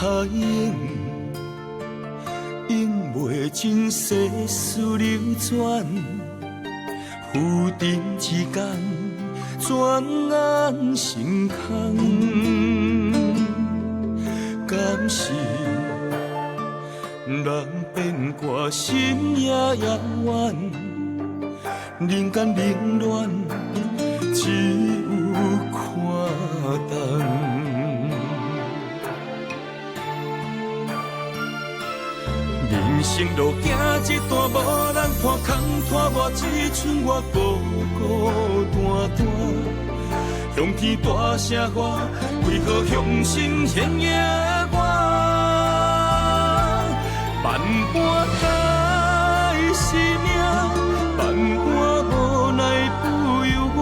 海涌，涌袂尽世事流转，浮沉之间，转眼成空。敢是人变卦，心也遥远，人间冷暖，只有看淡。人生路行一段，无人看空，拖我一寸我孤孤单单。向天大声我，为何向心现夜我？万般改是命，万般无奈不由我。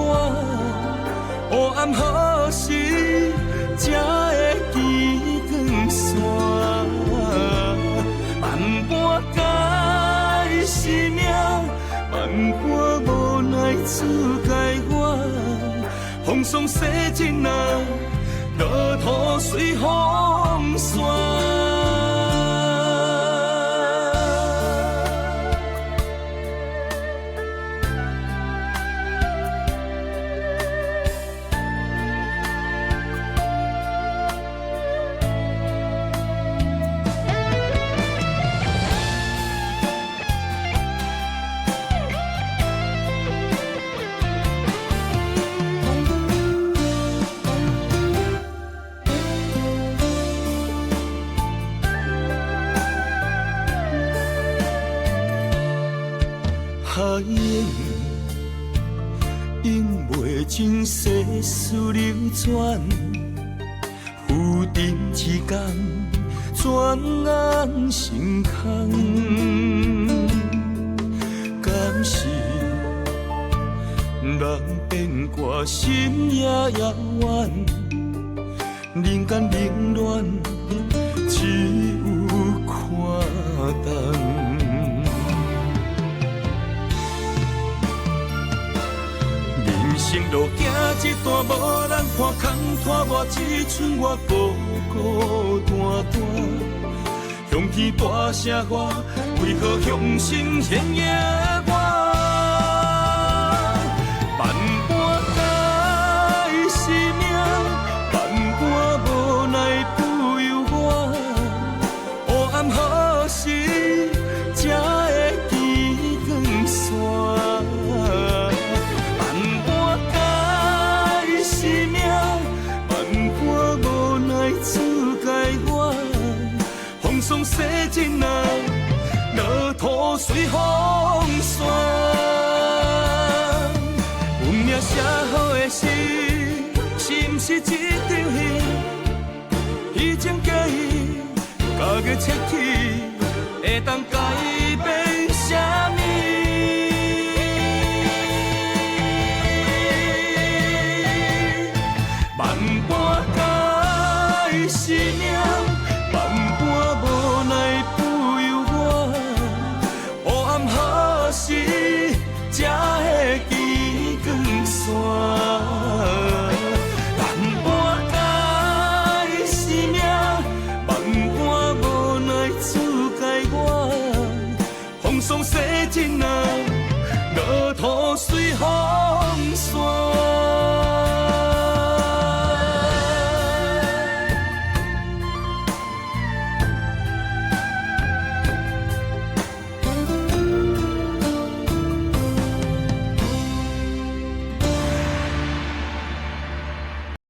黑暗何时才会见光线？万般改是命，万般无奈自该我。风霜洗尽啊，落土随风散。海涌，涌袂尽世事流转，浮沉之间，转眼成空。敢是人变卦，心也遥远，人间冷暖，只有看淡。人生路行一段，无人看空，拖我一寸我孤孤单单。向天大声我，为何向心现夜我？万般改是命，万般无奈不由我。黑暗何时才会见光线？风霜洗尽啊，落土随风散。有命写好的诗，是毋是一场戏？虚情假意，假个切去，会当改变啥物？万般改是命。何时才会见光线？万般改是命，万般无奈自该我。风霜洗尽啊，落土随风。